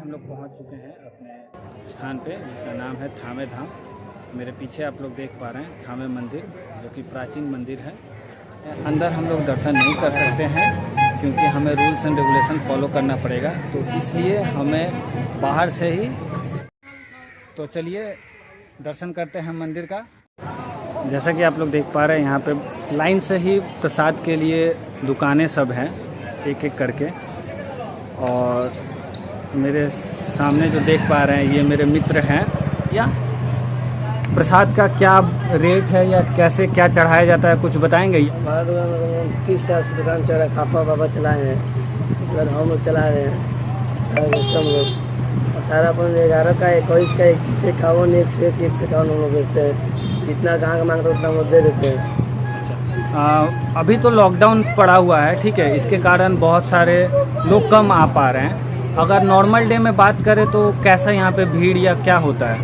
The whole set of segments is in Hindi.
हम लोग पहुंच चुके हैं अपने स्थान पे, जिसका नाम है थावे धाम। मेरे पीछे आप लोग देख पा रहे हैं थावे मंदिर, जो कि प्राचीन मंदिर है। अंदर हम लोग दर्शन नहीं कर सकते हैं क्योंकि हमें रूल्स एंड रेगुलेशन फॉलो करना पड़ेगा, तो इसलिए हमें बाहर से ही। तो चलिए दर्शन करते हैं मंदिर का। जैसा कि आप लोग देख पा रहे हैं, यहाँ पे लाइन से ही प्रसाद के लिए दुकानें सब हैं, एक एक करके। और मेरे सामने जो देख पा रहे हैं ये मेरे मित्र हैं। या प्रसाद का क्या रेट है या कैसे क्या चढ़ाया जाता है, कुछ बताएंगे? हमारा दुकान 30 साल से दुकान चल रहा है। पापा बाबा चलाए हैं, उसके बाद हम लोग चला रहे हैं सब लोग। और सारा अपन 11 का 21 का 21 से 51 1 से 51 हम लोग बेचते हैं। जितना ग्राहक मांगता है उतना हम लोग दे देते हैं। अभी तो लॉकडाउन पड़ा हुआ है, ठीक है, इसके कारण बहुत सारे लोग कम आ पा रहे हैं। अगर नॉर्मल डे में बात करें तो कैसा यहाँ पे भीड़ या क्या होता है?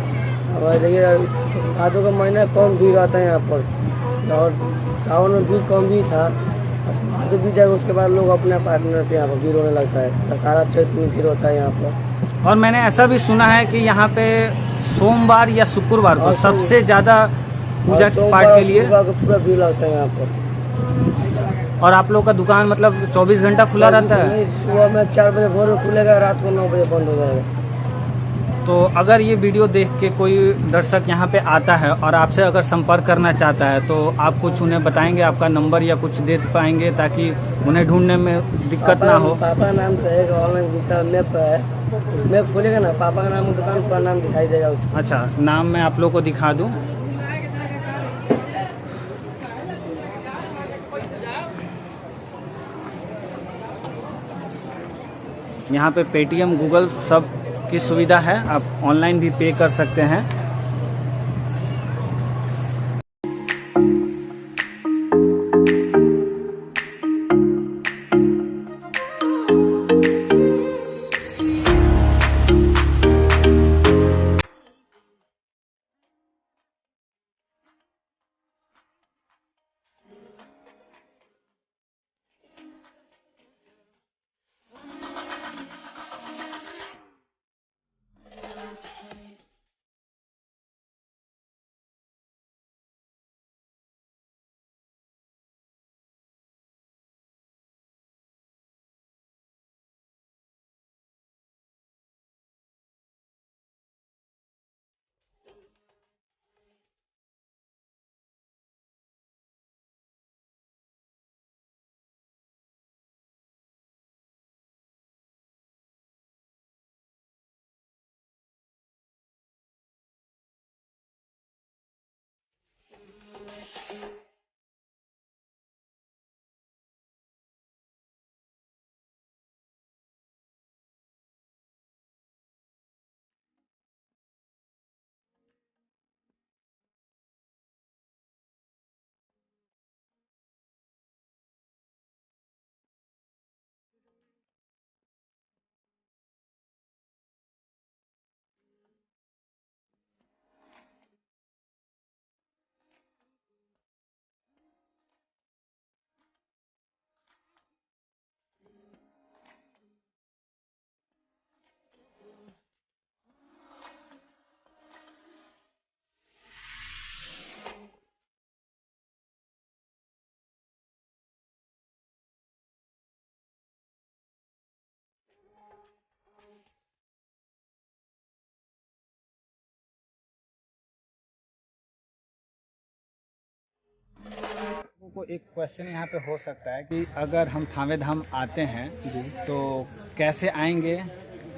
और देखिए भादों का महीना कम भीड़ आता है यहाँ पर, और सावन में भीड़ कम भी था। भादों भी जाएगा उसके बाद लोग अपने पार्टनर से यहाँ पर भीड़ होने लगता है। दशहरा चैत्र में भीड़ होता है यहाँ पर। और मैंने ऐसा भी सुना है कि यहाँ पे सोमवार या शुक्रवार को सबसे ज़्यादा पूजा पाठ के लिए पूरा भीड़ लगता है यहाँ पर। और आप लोग का दुकान मतलब 24 घंटा खुला रहता है? सुबह में 4 बजे भोर में खुलेगा, रात को 9 बजे बंद हो जाएगा। तो अगर ये वीडियो देख के कोई दर्शक यहाँ पे आता है और आपसे अगर संपर्क करना चाहता है तो आप कुछ उन्हें बताएंगे, आपका नंबर या कुछ दे पाएंगे ताकि उन्हें ढूंढने में दिक्कत ना हो? पापा नाम से एक ऑनलाइन गीता मैप है, मैप खोलेगा ना, पापा का नाम दुकान का नाम दिखाई देगा उसको। अच्छा, नाम मैं आप लोग को दिखा दूँ। यहाँ पे पेटीएम, गूगल सब की सुविधा है, आप ऑनलाइन भी पे कर सकते हैं। को एक क्वेश्चन यहाँ पे हो सकता है कि अगर हम थावे धाम आते हैं तो कैसे आएंगे,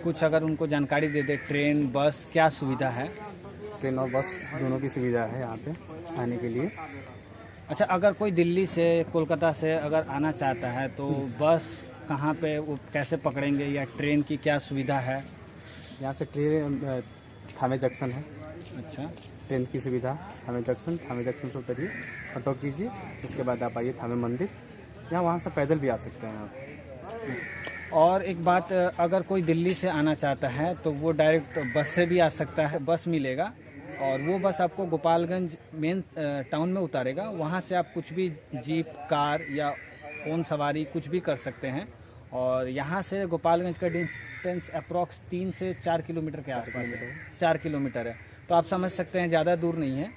कुछ अगर उनको जानकारी दे दे। ट्रेन, बस, क्या सुविधा है? ट्रेन और बस दोनों की सुविधा है यहाँ पे आने के लिए। अच्छा, अगर कोई दिल्ली से, कोलकाता से अगर आना चाहता है तो बस कहाँ पे, वो कैसे पकड़ेंगे, या ट्रेन की क्या सुविधा है? यहाँ से ट्रेन थावे जंक्शन है। अच्छा, ट्रेन की सुविधा थावे जंक्शन से उतरिए, ऑटो कीजिए, उसके बाद आप आइए थावे मंदिर। यहाँ वहाँ से पैदल भी आ सकते हैं आप। और एक बात, अगर कोई दिल्ली से आना चाहता है तो वो डायरेक्ट बस से भी आ सकता है, बस मिलेगा और वो बस आपको गोपालगंज मेन टाउन में उतारेगा। वहाँ से आप कुछ भी जीप, कार या फोन सवारी कुछ भी कर सकते हैं और यहाँ से गोपालगंज का डिस्टेंस अप्रॉक्स 3 से 4 किलोमीटर के आसपास है। 4 किलोमीटर है, तो आप समझ सकते हैं ज़्यादा दूर नहीं है।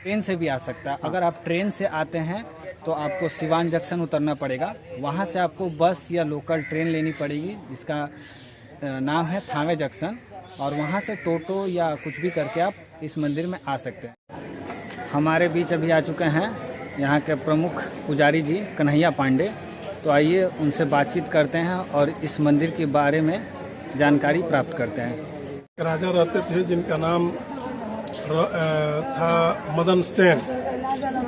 ट्रेन से भी आ सकता है। अगर आप ट्रेन से आते हैं तो आपको सिवान जंक्शन उतरना पड़ेगा, वहाँ से आपको बस या लोकल ट्रेन लेनी पड़ेगी जिसका नाम है थावे जंक्शन, और वहाँ से टोटो या कुछ भी करके आप इस मंदिर में आ सकते हैं। हमारे बीच अभी आ चुके हैं यहाँ के प्रमुख पुजारी जी कन्हैया पांडे, तो आइए उनसे बातचीत करते हैं और इस मंदिर के बारे में जानकारी प्राप्त करते हैं। राजा रहते थे जिनका नाम था मदन सेन।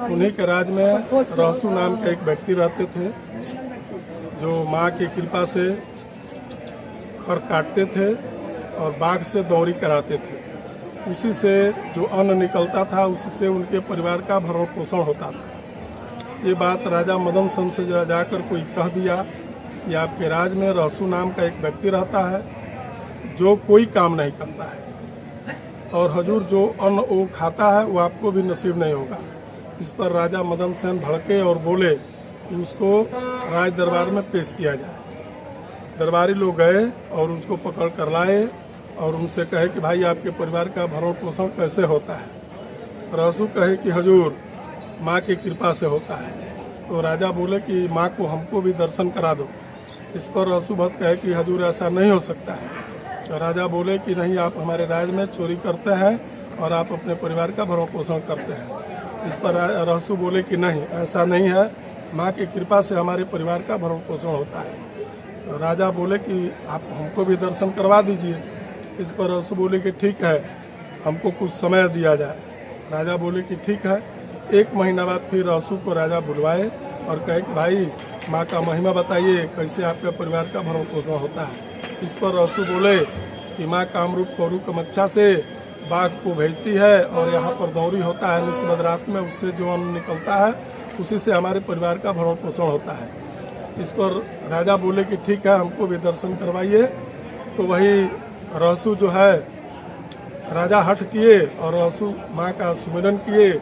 उन्हीं के राज में रहसू नाम के एक व्यक्ति रहते थे जो माँ की कृपा से खर काटते थे और बाघ से दौरी कराते थे। उसी से जो अन्न निकलता था उसी से उनके परिवार का भरण पोषण होता था। ये बात राजा मदन सेन से जाकर कोई कह दिया कि आपके राज में रहसू नाम का एक व्यक्ति रहता है जो कोई काम नहीं करता है, और हजूर जो अन्न वो खाता है वो आपको भी नसीब नहीं होगा। इस पर राजा मदन सेन भड़के और बोले कि उसको राज दरबार में पेश किया जाए। दरबारी लोग गए और उसको पकड़ कर लाए और उनसे कहे कि भाई आपके परिवार का भरण पोषण कैसे होता है। रहसू कहे कि हजूर माँ की कृपा से होता है। तो राजा बोले कि माँ को हमको भी दर्शन करा दो। इस पर रहसू भक्त कहे कि हजूर ऐसा नहीं हो सकता है। तो राजा बोले कि नहीं, आप हमारे राज में चोरी करते हैं और आप अपने परिवार का भरण पोषण करते हैं। इस पर रहसू बोले कि नहीं, ऐसा नहीं है, माँ की कृपा से हमारे परिवार का भरण पोषण होता है। तो राजा बोले कि आप हमको भी दर्शन करवा दीजिए। इस पर रहसू बोले कि ठीक है, हमको कुछ समय दिया जाए। राजा बोले कि ठीक है। 1 महीना बाद फिर रहसू को राजा बुलवाए और कहे कि भाई माँ का महिमा बताइए, कैसे आपके परिवार का भरण पोषण होता है। इस पर रहसू बोले कि माँ कामरूप कौरू कमच्छा से बाघ को भेजती है और यहाँ पर दौरी होता है निस्बत रात में, उससे जो अन्न निकलता है उसी से हमारे परिवार का भरण पोषण होता है। इस पर राजा बोले कि ठीक है, हमको भी दर्शन करवाइए। तो वही रहसू जो है राजा हठ किए और रहसू माँ का सुमिरन किए।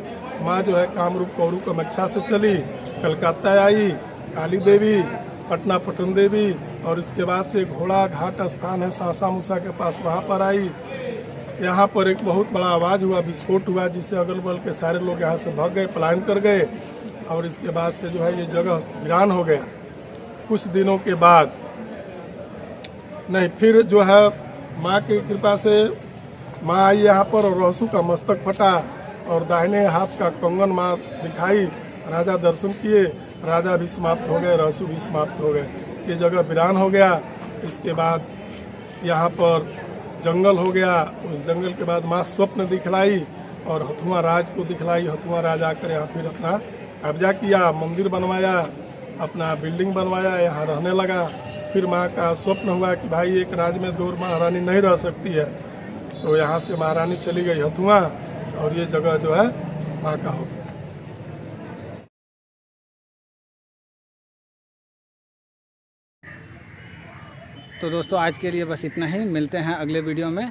माँ जो है कामरूप कौरू कमच्छा से चली, कलकत्ता आई, काली देवी, पटना पटन देवी, और इसके बाद से घोड़ा घाट स्थान है सासा मूसा के पास, वहाँ पर आई। यहाँ पर एक बहुत बड़ा आवाज़ हुआ, विस्फोट हुआ, जिससे अगल बगल के सारे लोग यहाँ से भाग गए, पलायन कर गए, और इसके बाद से जो है ये जगह वीरान हो गया। कुछ दिनों के बाद नहीं, फिर जो है माँ की कृपा से माँ आई यहाँ पर और रहसू का मस्तक फटा और दाहिने हाथ का कंगन माँ दिखाई। राजा दर्शन किए, राजा भी समाप्त हो गए, रहसू भी समाप्त हो गए। ये जगह वीरान हो गया। इसके बाद यहाँ पर जंगल हो गया। उस जंगल के बाद माँ स्वप्न दिखलाई और हथुआ राज को दिखलाई। हथुआ राज आकर यहाँ फिर अपना कब्जा किया, मंदिर बनवाया, अपना बिल्डिंग बनवाया, यहाँ रहने लगा। फिर माँ का स्वप्न हुआ कि भाई एक राज में 2 महारानी नहीं रह सकती है, तो यहाँ से महारानी चली गई हथुआ और ये जगह जो है माँ का हो गया। तो दोस्तों आज के लिए बस इतना ही, मिलते हैं अगले वीडियो में।